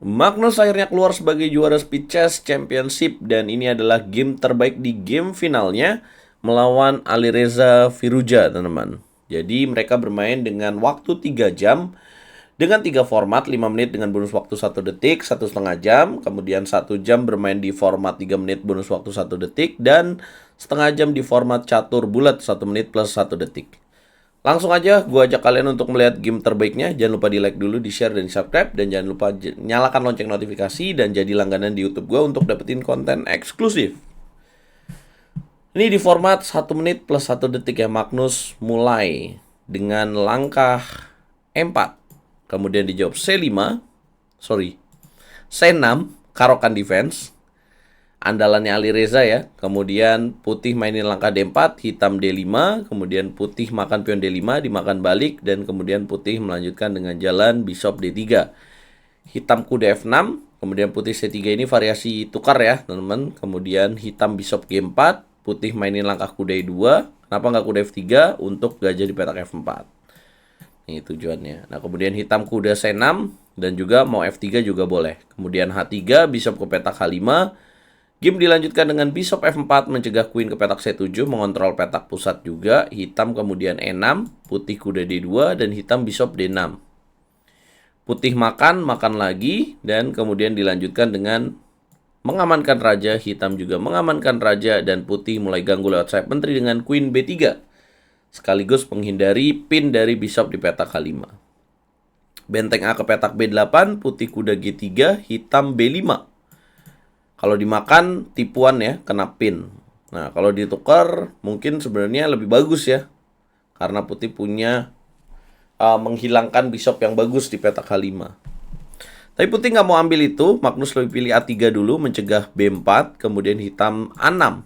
Magnus akhirnya keluar sebagai juara Speed Chess Championship dan ini adalah game terbaik di game finalnya melawan Alireza Firouzja, teman-teman. Jadi mereka bermain dengan waktu 3 jam dengan 3 format, 5 menit dengan bonus waktu 1 detik, 1,5 jam, kemudian 1 jam bermain di format 3 menit bonus waktu 1 detik, dan setengah jam di format catur bulat 1 menit plus 1 detik. Langsung aja gue ajak kalian untuk melihat game terbaiknya. Jangan lupa di like dulu, di share, dan di subscribe. Dan jangan lupa nyalakan lonceng notifikasi dan jadi langganan di YouTube gue untuk dapetin konten eksklusif. Ini di format 1 menit plus 1 detik ya. Magnus mulai dengan langkah E4. Kemudian dijawab C6, Karokan defense. Andalannya Alireza ya. Kemudian putih mainin langkah D4, hitam D5, kemudian putih makan pion D5, dimakan balik, dan kemudian putih melanjutkan dengan jalan bishop D3. Hitam kuda F6, kemudian putih C3, ini variasi tukar ya teman-teman. Kemudian hitam bishop G4, putih mainin langkah kuda E2. Kenapa nggak kuda F3? Untuk gajah di petak F4. Ini tujuannya. Nah, kemudian hitam kuda C6 dan juga mau F3 juga boleh. Kemudian H3, bishop ke petak H5. Game dilanjutkan dengan bishop F4 mencegah queen ke petak C7, mengontrol petak pusat juga. Hitam kemudian E6, putih kuda D2, dan hitam bishop D6. Putih makan lagi, dan kemudian dilanjutkan dengan mengamankan raja. Hitam juga mengamankan raja, dan putih mulai ganggu lewat sayap menteri dengan queen B3. Sekaligus menghindari pin dari bishop di petak H5. Benteng A ke petak B8, putih kuda G3, hitam B5. Kalau dimakan tipuan ya, kena pin. Nah, kalau ditukar mungkin sebenarnya lebih bagus ya. Karena putih punya menghilangkan bishop yang bagus di petak H5. Tapi putih nggak mau ambil itu. Magnus lebih pilih A3 dulu, mencegah B4. Kemudian hitam A6.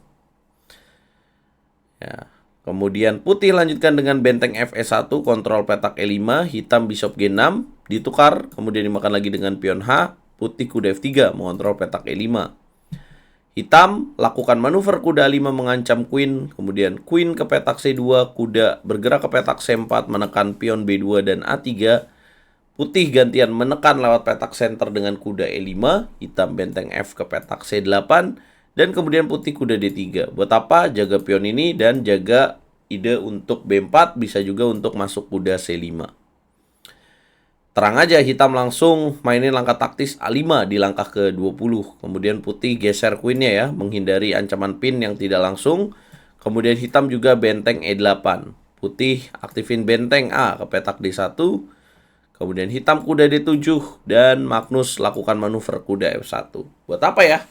Ya. Kemudian putih lanjutkan dengan benteng Fe1, kontrol petak E5. Hitam bishop G6, ditukar. Kemudian dimakan lagi dengan pion H. Putih kuda F3, mengontrol petak E5. Hitam lakukan manuver kuda 5 mengancam queen, kemudian queen ke petak C2, kuda bergerak ke petak C4 menekan pion B2 dan A3. Putih gantian menekan lewat petak center dengan kuda E5, hitam benteng F ke petak C8, dan kemudian putih kuda D3. Buat apa? Jaga pion ini dan jaga ide untuk B4, bisa juga untuk masuk kuda C5. Terang aja hitam langsung mainin langkah taktis A5 di langkah ke-20. Kemudian putih geser queennya ya, menghindari ancaman pin yang tidak langsung. Kemudian hitam juga benteng E8. Putih aktifin benteng A ke petak D1. Kemudian hitam kuda D7 dan Magnus lakukan manuver kuda F1. Buat apa ya?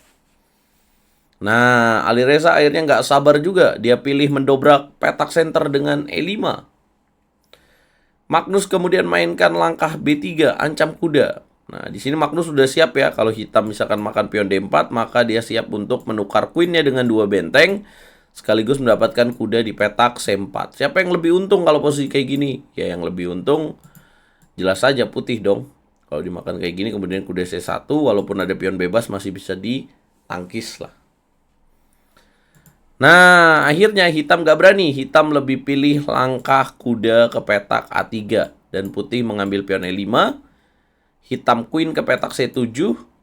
Nah, Alireza akhirnya nggak sabar juga. Dia pilih mendobrak petak center dengan E5. Magnus kemudian mainkan langkah B3, ancam kuda. Nah, di sini Magnus sudah siap ya. Kalau hitam misalkan makan pion D4, maka dia siap untuk menukar queennya dengan 2 benteng, sekaligus mendapatkan kuda di petak C4. Siapa yang lebih untung kalau posisi kayak gini? Ya, yang lebih untung jelas saja putih dong. Kalau dimakan kayak gini, kemudian kuda C1, walaupun ada pion bebas masih bisa ditangkis lah. Nah, akhirnya hitam gak berani. Hitam lebih pilih langkah kuda ke petak A3. Dan putih mengambil pion E5. Hitam queen ke petak C7.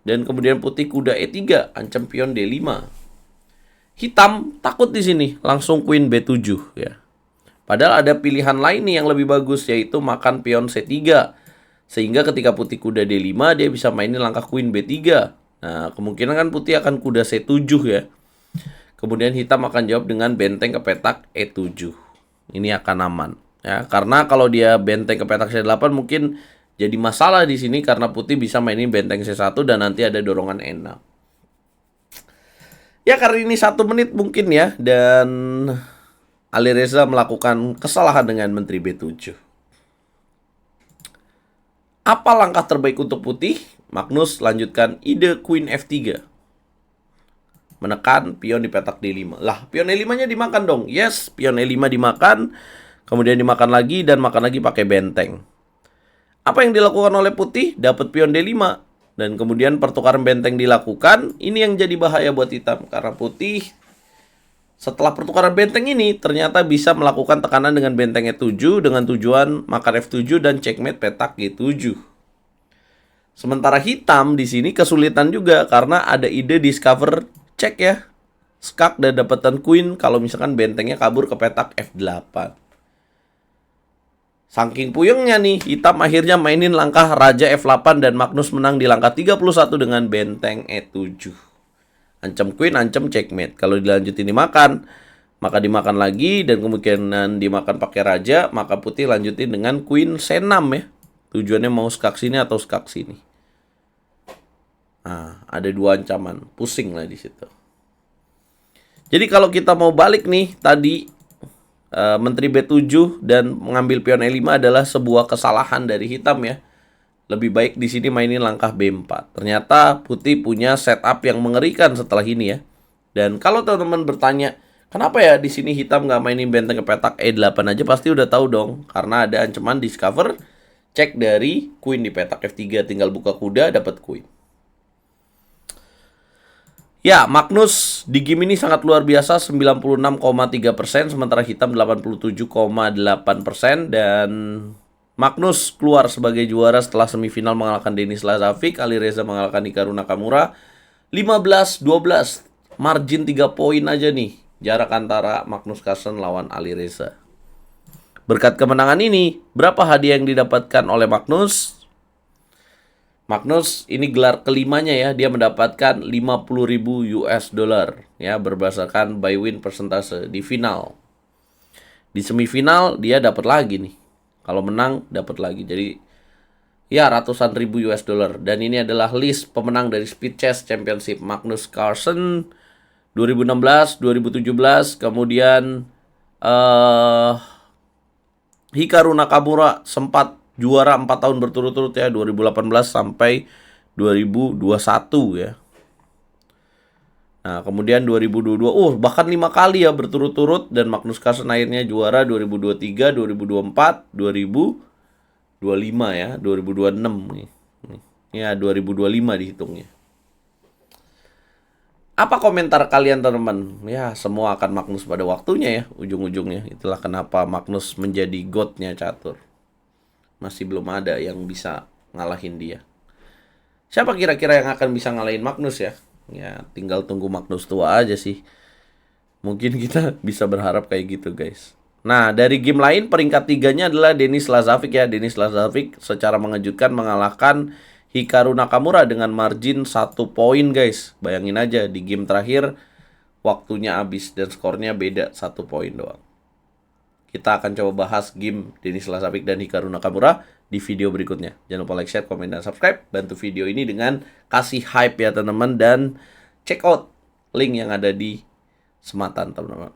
Dan kemudian putih kuda E3. Ancam pion D5. Hitam takut di sini. Langsung queen B7 ya. Padahal ada pilihan lain nih yang lebih bagus, yaitu makan pion C3. Sehingga ketika putih kuda D5, dia bisa mainin langkah queen B3. Nah, kemungkinan kan putih akan kuda C7 ya. Kemudian hitam akan jawab dengan benteng ke petak E7. Ini akan aman ya, karena kalau dia benteng ke petak C8 mungkin jadi masalah di sini karena putih bisa mainin benteng C1 dan nanti ada dorongan E6. Ya, karena ini 1 menit mungkin ya, dan Alireza melakukan kesalahan dengan menteri B7. Apa langkah terbaik untuk putih? Magnus lanjutkan ide queen F3. Menekan pion di petak D5. Lah, pion E5-nya dimakan dong. Yes, pion E5 dimakan. Kemudian dimakan lagi dan makan lagi pakai benteng. Apa yang dilakukan oleh putih? Dapat pion D5. Dan kemudian pertukaran benteng dilakukan. Ini yang jadi bahaya buat hitam. Karena putih setelah pertukaran benteng ini ternyata bisa melakukan tekanan dengan benteng E7 dengan tujuan makan F7 dan checkmate petak G7. Sementara hitam di sini kesulitan juga karena ada ide discover check ya. Skak dan dapatan queen kalau misalkan bentengnya kabur ke petak F8. Saking puyengnya nih, hitam akhirnya mainin langkah Raja F8 dan Magnus menang di langkah 31 dengan benteng E7. Ancam queen, ancam checkmate. Kalau dilanjutin dimakan, maka dimakan lagi dan kemungkinan dimakan pakai raja, maka putih lanjutin dengan queen C6 ya. Tujuannya mau skak sini atau skak sini. Nah, ada dua ancaman, pusing lah di situ. Jadi kalau kita mau balik nih tadi Menteri B7 dan mengambil pion E5 adalah sebuah kesalahan dari hitam ya. Lebih baik di sini mainin langkah B4. Ternyata putih punya setup yang mengerikan setelah ini ya. Dan kalau teman-teman bertanya, kenapa ya di sini hitam nggak mainin benteng ke petak E8 aja, pasti udah tahu dong. Karena ada ancaman discover cek dari queen di petak F3, tinggal buka kuda dapat queen. Ya, Magnus di game ini sangat luar biasa, 96,3%, sementara hitam 87,8%, dan Magnus keluar sebagai juara setelah semifinal mengalahkan Denis Lazovic, Alireza mengalahkan Hikaru Nakamura, 15-12, margin 3 poin aja nih, jarak antara Magnus Carlsen lawan Alireza. Berkat kemenangan ini, berapa hadiah yang didapatkan oleh Magnus? Magnus ini gelar kelimanya ya, dia mendapatkan 50.000 US dollar ya berdasarkan buy win persentase di final. Di semifinal dia dapat lagi nih. Kalau menang dapat lagi. Jadi ya ratusan ribu US dollar, dan ini adalah list pemenang dari Speed Chess Championship Magnus Carlsen 2016, 2017, kemudian Hikaru Nakamura sempat juara 4 tahun berturut-turut ya, 2018 sampai 2021 ya. Nah, kemudian 2022, bahkan 5 kali ya berturut-turut, dan Magnus Carlsen akhirnya juara 2023, 2024, 2025 ya, 2026 nih. Ya, 2025 dihitungnya. Apa komentar kalian teman-teman? Ya, semua akan Magnus pada waktunya ya, ujung-ujungnya. Itulah kenapa Magnus menjadi godnya catur. Masih belum ada yang bisa ngalahin dia. Siapa kira-kira yang akan bisa ngalahin Magnus ya? Ya, tinggal tunggu Magnus tua aja sih. Mungkin kita bisa berharap kayak gitu, guys. Nah, dari game lain peringkat 3-nya adalah Denis Lazovic ya. Denis Lazovic secara mengejutkan mengalahkan Hikaru Nakamura dengan margin 1 poin, guys. Bayangin aja, di game terakhir waktunya habis dan skornya beda 1 poin doang. Kita akan coba bahas game Denis Lazovic dan Hikaru Nakamura di video berikutnya. Jangan lupa like, share, komen, dan subscribe. Bantu video ini dengan kasih hype ya teman-teman. Dan check out link yang ada di sematan teman-teman.